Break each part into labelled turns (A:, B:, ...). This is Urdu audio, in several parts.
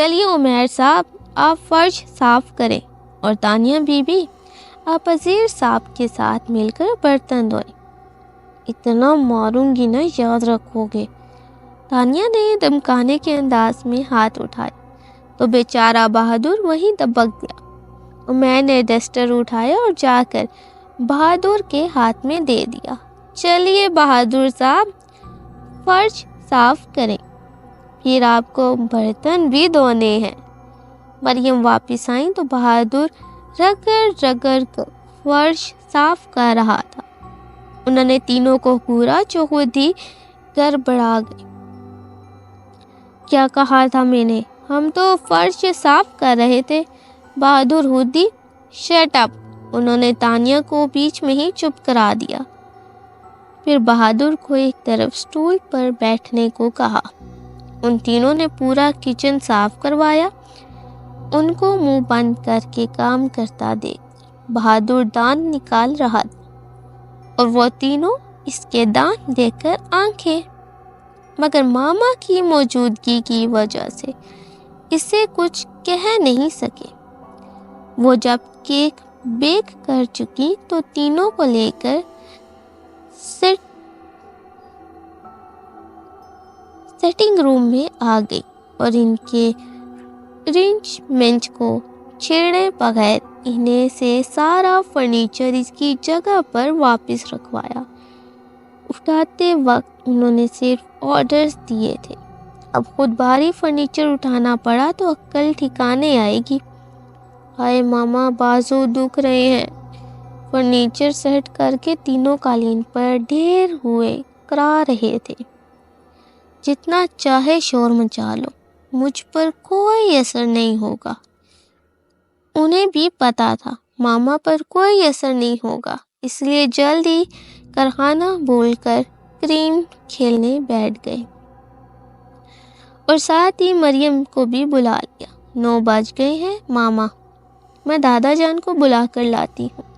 A: چلیے عمیر صاحب آپ فرش صاف کریں اور تانیہ بی بی آپ عزیر صاحب کے ساتھ مل کر برتن دھوئیں۔ اتنا ماروں گی نا یاد رکھو گے۔ تانیہ نے دمکانے کے انداز میں ہاتھ اٹھائے تو بیچارہ بہادر وہیں دبک گیا۔ عمیر نے ڈسٹر اٹھایا اور جا کر بہادر کے ہاتھ میں دے دیا۔ چلیے بہادر صاحب فرش صاف کریں، پھر آپ کو برتن بھی دھونے ہیں۔ مریم واپس آئیں تو بہادر رگڑ رگڑ کر فرش صاف کر رہا تھا۔ انہوں نے تینوں کو گھورا جو خود ہی گڑبڑا گئے۔ کیا کہا تھا میں نے؟ ہم تو فرش صاف کر رہے تھے۔ بہادر ہودی شٹ اپ۔ انہوں نے تانیہ کو بیچ میں ہی چپ کرا دیا۔ پھر بہادر کو ایک طرف سٹول پر بیٹھنے کو کہا۔ ان تینوں نے پورا کچن صاف کروایا۔ ان کو منہ بند کر کے کام کرتا دیکھ بہادر دان نکال رہا تھا اور وہ تینوں اس کے دان دیکھ کر آنکھیں، مگر ماما کی موجودگی کی وجہ سے اسے کچھ کہہ نہیں سکے۔ وہ جب کیک بیک کر چکی تو تینوں کو لے کر سیٹنگ روم میں آ گئی اور ان کے ارینجمنٹ کو چھیڑے بغیر انہیں سے سارا فرنیچر اس کی جگہ پر واپس رکھوایا۔ اٹھاتے وقت انہوں نے صرف آرڈرز دیے تھے، اب خود بھاری فرنیچر اٹھانا پڑا تو عقل ٹھکانے آئے گی۔ ہائے ماما بازو دکھ رہے ہیں۔ فرنیچر سیٹ کر کے تینوں قالین پر ڈھیر ہوئے کرا رہے تھے۔ جتنا چاہے شور مچا لو، مجھ پر کوئی اثر نہیں ہوگا۔ انہیں بھی پتا تھا ماما پر کوئی اثر نہیں ہوگا، اس لیے جلد ہی کارخانہ بھول کر کریم کھیلنے بیٹھ گئے اور ساتھ ہی مریم کو بھی بلا لیا۔ 9 بج گئے ہیں ماما، میں دادا جان کو بلا کر لاتی ہوں،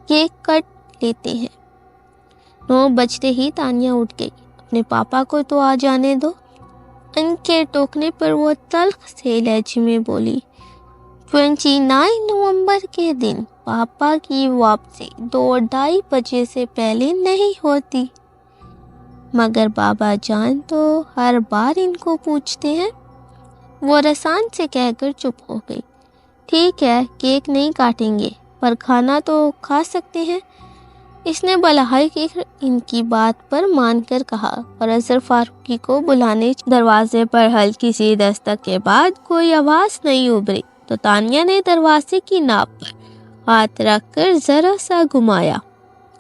A: کیک کٹ لیتے ہیں۔ 9 بجتے ہی تانیہ اٹھ گئی۔ اپنے پاپا کو تو آ جانے دو۔ ان کے ٹوکنے پر وہ تلخ سے لہجے میں بولی، 29 نومبر کے دن پاپا کی واپسی 2-2:30 بجے سے پہلے نہیں ہوتی۔ مگر بابا جان تو ہر بار ان کو پوچھتے ہیں۔ وہ رسان سے کہہ کر چپ ہو گئی۔ ٹھیک ہے کیک نہیں کاٹیں گے پر کھانا تو کھا سکتے ہیں، اس نے بلحاظ ان کی بات پر مان کر کہا اور اظہر فاروقی کو بلانے دروازے پر ہلکی سی دستک کے بعد کوئی آواز نہیں ابھری تو تانیہ نے دروازے کی ناپ پر ہاتھ رکھ کر ذرا سا گھمایا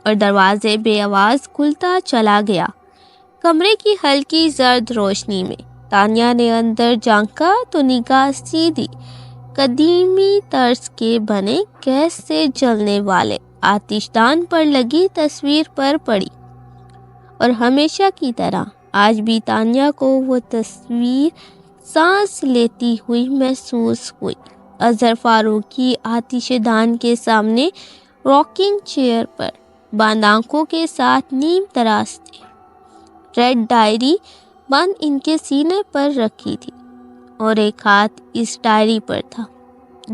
A: اور دروازے بے آواز کھلتا چلا گیا۔ کمرے کی ہلکی زرد روشنی میں تانیہ نے اندر جھانکا تو نگاہ سیدھی قدیمی طرز کے بنے گیس سے جلنے والے آتش دان پر لگی تصویر پر پڑی اور ہمیشہ کی طرح آج بھی تانیہ کو وہ تصویر سانس لیتی ہوئی محسوس ہوئی۔ اظہر فاروقی آتش دان کے سامنے راکنگ چیئر پر بند آنکھوں کے ساتھ نیم دراز تھے۔ ریڈ ڈائری بند ان کے سینے پر رکھی تھی اور ایک ہاتھ اس ڈائری پر تھا،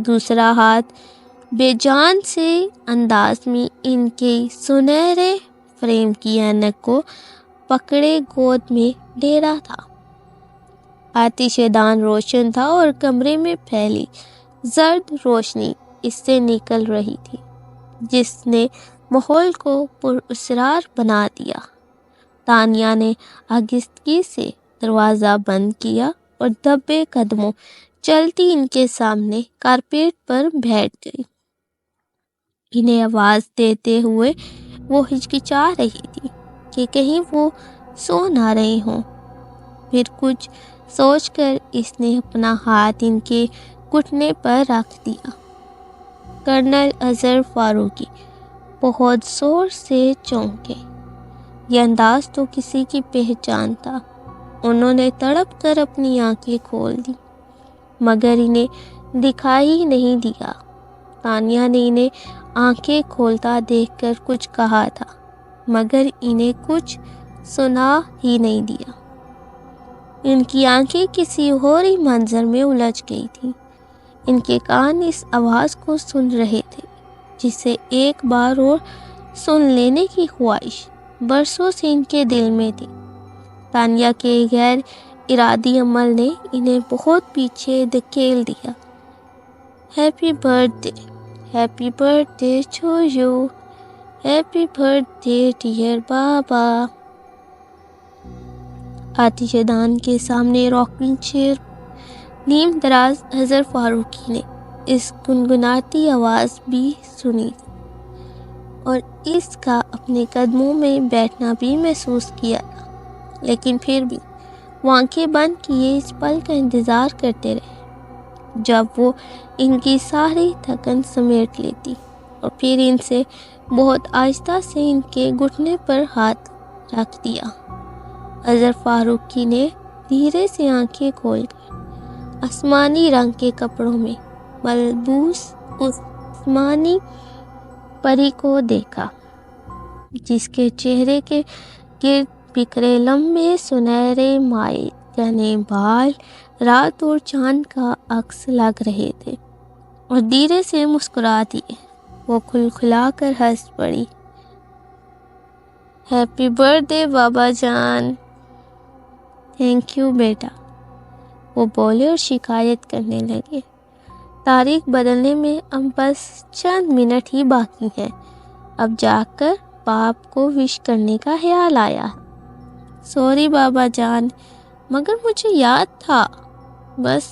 A: دوسرا ہاتھ بے جان سے انداز میں ان کے سنہرے فریم کی اینک کو پکڑے گود میں لے رہا تھا۔ آتش دان روشن تھا اور کمرے میں پھیلی زرد روشنی اس سے نکل رہی تھی جس نے ماحول کو پراسرار بنا دیا۔ تانیہ نے آہستگی سے دروازہ بند کیا اور دبے قدموں چلتی ان کے سامنے کارپیٹ پر بیٹھ گئی۔ انہیں آواز دیتے ہوئے وہ ہچکچا رہی تھی کہ کہیں وہ سو نہ رہے ہوں۔ پھر کچھ سوچ کر اس نے اپنا ہاتھ ان کے گھٹنے پر رکھ دیا۔ کرنل اظہر فاروقی بہت زور سے چونکے۔ یہ انداز تو کسی کی پہچان تھا۔ انہوں نے تڑپ کر اپنی آنکھیں کھول دی مگر انہیں دکھائی نہیں دیا۔ تانیہ نے انہیں آنکھیں کھولتا دیکھ کر کچھ کہا تھا مگر انہیں کچھ سنا ہی نہیں دیا۔ ان کی آنکھیں کسی اور ہی منظر میں الجھ گئی تھیں۔ ان کے کان اس آواز کو سن رہے تھے جسے ایک بار اور سن لینے کی خواہش برسوں سے ان کے دل میں تھی۔ تانیہ کے غیر ارادی عمل نے انہیں بہت پیچھے دھکیل دیا۔ Happy birthday to you, happy birthday dear بابا۔ آتش دان کے سامنے راکنگ چیئر نیم دراز اظہر فاروقی نے اس گنگناتی آواز بھی سنی اور اس کا اپنے قدموں میں بیٹھنا بھی محسوس کیا تھا، لیکن پھر بھی وہ آنکھیں بند کیے اس پل کا انتظار کرتے رہے جب وہ ان کی ساری تھکن سمیٹ لیتی اور پھر ان سے بہت آہستہ سے ان کے گھٹنے پر ہاتھ رکھ دیا۔ اظہر فاروقی نے دھیرے سے آنکھیں کھول کر آسمانی رنگ کے کپڑوں میں ملبوس اس آسمانی پری کو دیکھا جس کے چہرے کے گرد بکھرے لمبے سنہرے مائل گھنے بال رات اور چاند کا عکس لگ رہے تھے، اور دھیرے سے مسکرا دیے۔ وہ کھلکھلا کر ہنس پڑی۔ ہیپی برتھ ڈے بابا جان۔ تھینک یو بیٹا، وہ بولے اور شکایت کرنے لگے۔ تاریخ بدلنے میں اب بس چند منٹ ہی باقی ہیں، اب جا کر باپ کو وش کرنے کا خیال آیا۔ سوری بابا جان، مگر مجھے یاد تھا، بس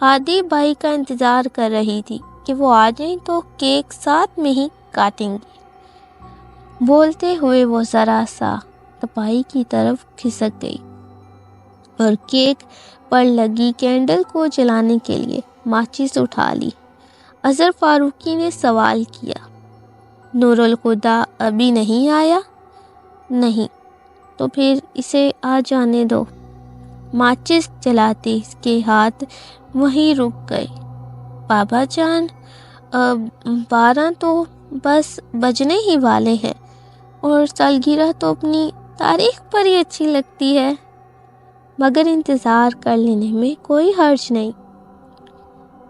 A: ہادی بھائی کا انتظار کر رہی تھی کہ وہ آ جائیں تو کیک ساتھ میں ہی کاٹیں گے۔ بولتے ہوئے وہ ذرا سا تپائی کی طرف کھسک گئی اور کیک پر لگی کینڈل کو جلانے کے لیے ماچس اٹھا لی۔ اظہر فاروقی نے سوال کیا، نور الخدا ابھی نہیں آیا؟ نہیں، تو پھر اسے آ جانے دو۔ ماچس جلاتے اس کے ہاتھ وہیں رک گئے۔ بابا جان، 12 تو بس بجنے ہی والے ہیں، اور سالگرہ تو اپنی تاریخ پر ہی اچھی لگتی ہے، مگر انتظار کر لینے میں کوئی حرج نہیں۔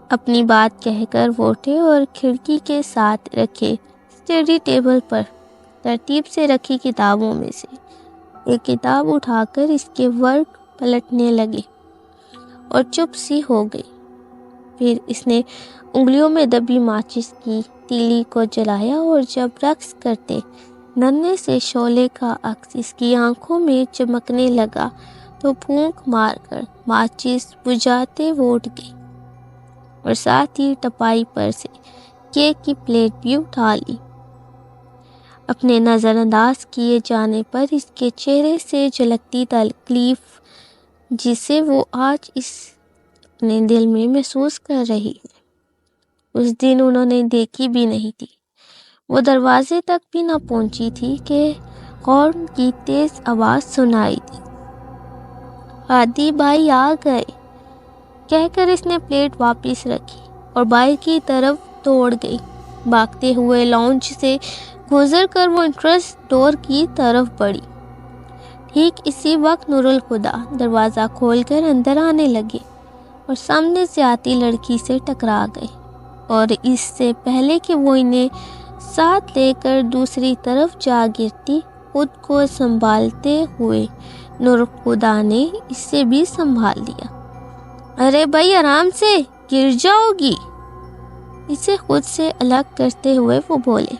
A: اپنی بات کہہ کر وہ اٹھے اور کھڑکی کے ساتھ رکھے اسٹڈی ٹیبل پر ترتیب سے رکھی کتابوں میں سے ایک کتاب اٹھا کر اس کے ورق پلٹنے لگے اور چپ سی ہو گئی۔ پھر اس نے انگلیوں میں دبی ماچس کی تیلی کو جلایا، اور جب رقص کرتے ننھے سے شعلے کا عکس اس کی آنکھوں میں چمکنے لگا تو پھونک مار کر ماچس بجھاتے وہ اٹھ گئی اور ساتھ ہی ٹپائی پر سے کیک کی پلیٹ بھی اٹھا لی۔ اپنے نظر انداز کیے جانے پر اس کے چہرے سے جھلکتی تکلیف جسے وہ آج اپنے دل میں محسوس کر رہی ہے، اس دن انہوں نے دیکھی بھی نہیں تھی۔ وہ دروازے تک بھی نہ پہنچی تھی کہ ہارن کی تیز آواز سنائی دی۔ ہادی بھائی آ گئے، کہہ کر اس نے پلیٹ واپس رکھی اور باہر کی طرف دوڑ گئی۔ بھاگتے ہوئے لاؤنج سے گزر کر وہ انٹرس ڈور کی طرف بڑھی۔ ٹھیک اسی وقت نور الخدا دروازہ کھول کر اندر آنے لگے اور سامنے سے آتی لڑکی سے ٹکرا گئے، اور اس سے پہلے کہ وہ انہیں ساتھ لے کر دوسری طرف جا گرتی، خود کو سنبھالتے ہوئے نور الخدا نے اسے بھی سنبھال لیا۔ ارے بھائی آرام سے، گر جاؤ گی۔ اسے خود سے الگ کرتے ہوئے وہ بولے۔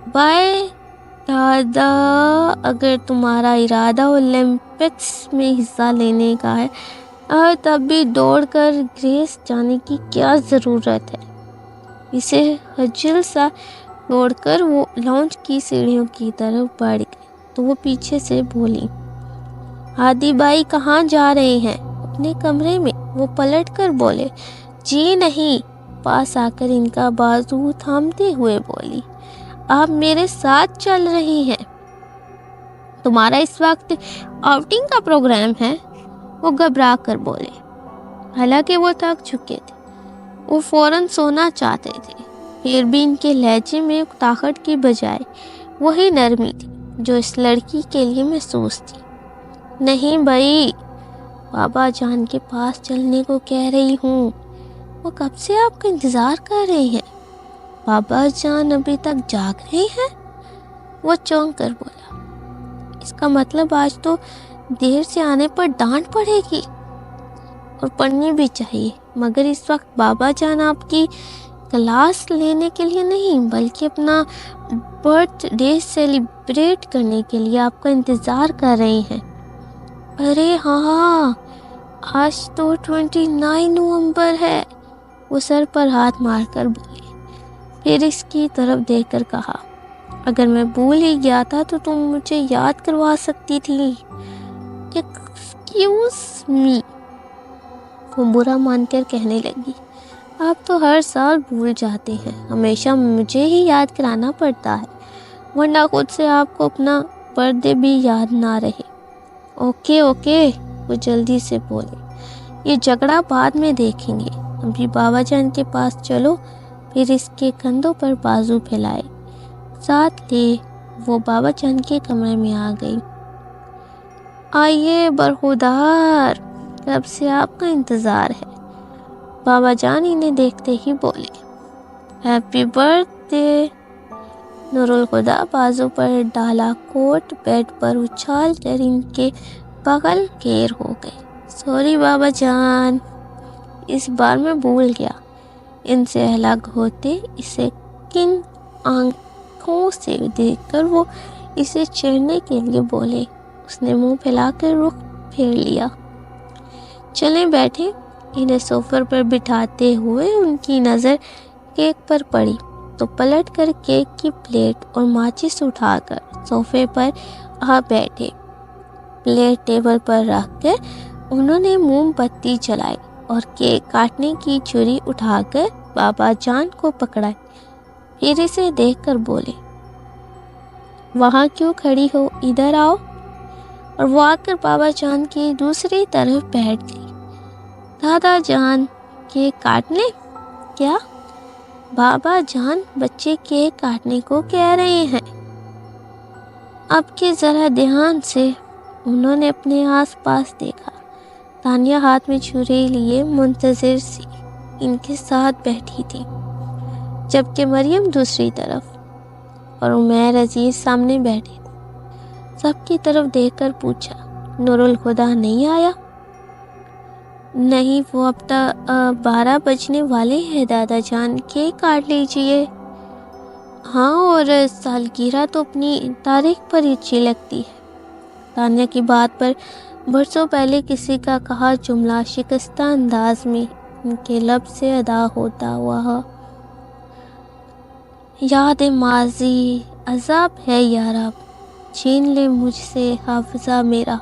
A: بھائی دادا، اگر تمہارا ارادہ اولمپکس میں حصہ لینے کا ہے تب بھی دوڑ کر گریس جانے کی کیا ضرورت ہے؟ اسے خجل سا دوڑ کر وہ لاؤنج کی سیڑھیوں کی طرف بڑھ گئی تو وہ پیچھے سے بولی، ہادی بھائی کہاں جا رہے ہیں؟ اپنے کمرے میں، وہ پلٹ کر بولے۔ جی نہیں، پاس آ کر ان کا بازو تھامتے ہوئے بولی، آپ میرے ساتھ چل رہی ہیں؟ تمہارا اس وقت آؤٹنگ کا پروگرام ہے؟ وہ گھبرا کر بولے۔ حالانکہ وہ تھک چکے تھے، وہ فوراً سونا چاہتے تھے، پھر بھی ان کے لہجے میں اکتاہٹ کی بجائے وہی نرمی تھی جو اس لڑکی کے لیے محسوس تھی۔ نہیں بھائی، بابا جان کے پاس چلنے کو کہہ رہی ہوں، وہ کب سے آپ کا انتظار کر رہے ہیں۔ بابا جان ابھی تک جاگ رہے ہیں؟ وہ چونک کر بولا، اس کا مطلب آج تو دیر سے آنے پر ڈانٹ پڑے گی، اور پڑھنی بھی چاہیے، مگر اس وقت بابا جان آپ کی کلاس لینے کے لیے نہیں بلکہ اپنا برتھ ڈے سیلیبریٹ کرنے کے لیے آپ کا انتظار کر رہے ہیں۔ ارے ہاں، آج تو 29 نومبر ہے، وہ سر پر ہاتھ مار کر بولی، پھر اس کی طرف دیکھ کر کہا، اگر میں بھول ہی گیا تھا تو تم مجھے یاد کروا سکتی تھی۔ ایکسکیوز می، وہ برا مان کر کہنے لگی، آپ تو ہر سال بھول جاتے ہیں، ہمیشہ مجھے ہی یاد کرانا پڑتا ہے، ورنہ خود سے آپ کو اپنا برتھ ڈے بھی یاد نہ رہے۔ اوکے اوکے، وہ جلدی سے بولے، یہ جھگڑا بعد میں دیکھیں گے، ابھی بابا جان کے پاس چلو۔ پھر اس کے کندھوں پر بازو پھیلائے ساتھ لے وہ بابا جان کے کمرے میں آ گئی۔ آئیے برخودار، کب سے آپ کا انتظار ہے۔ بابا جان انہیں دیکھتے ہی بولے، ہیپی برتھ ڈے۔ نور الخدا بازو پر ڈالا کوٹ بیڈ پر اچھال کر ان کے بغل گیر ہو گئے۔ سوری بابا جان، اس بار میں بھول گیا۔ ان سے الگ ہوتے اسے کن آنکھوں سے دیکھ کر وہ اسے چھیڑنے کے لیے بولے۔ اس نے منہ پھیلا کر رخ پھیر لیا۔ چلیں بیٹھیں۔ انہیں صوفے پر بٹھاتے ہوئے ان کی نظر کیک پر پڑی تو پلٹ کر کیک کی پلیٹ اور ماچس اٹھا کر صوفے پر آ بیٹھے۔ پلیٹ ٹیبل پر رکھ کر انہوں نے موم بتی جلائی اور کیک کاٹنے کی چھری اٹھا کر بابا جان کو پکڑائی، پھر اسے دیکھ کر بولے، وہاں کیوں کھڑی ہو، ادھر آؤ۔ اور وہ آ کر بابا جان کی دوسری طرف بیٹھ گئی۔ دادا جان، کیک کاٹنے؟ کیا؟ بابا جان بچے کیک کاٹنے کو کہہ رہے ہیں۔ اب کے ذرا دھیان سے۔ انہوں نے اپنے آس پاس دیکھا۔ تانیہ ہاتھ میں چھری لیے منتظر سی ان کے ساتھ بیٹھی تھی، جبکہ مریم دوسری طرف اور عمیر عزیز سامنے بیٹھے تھے۔ سب کی طرف دیکھ کر پوچھا، نور الخدا نہیں آیا؟ نہیں، وہ اب تک 12 بجنے والے ہیں دادا جان، کیک کاٹ لیجئے۔ ہاں، اور سالگرہ تو اپنی تاریخ پر ہی اچھی لگتی ہے۔ تانیہ کی بات پر برسوں پہلے کسی کا کہا جملہ شکستہ انداز میں ان کے لب سے ادا ہوتا ہوا، یاد ماضی عذاب ہے یا رب، چھین لے مجھ سے حافظہ میرا۔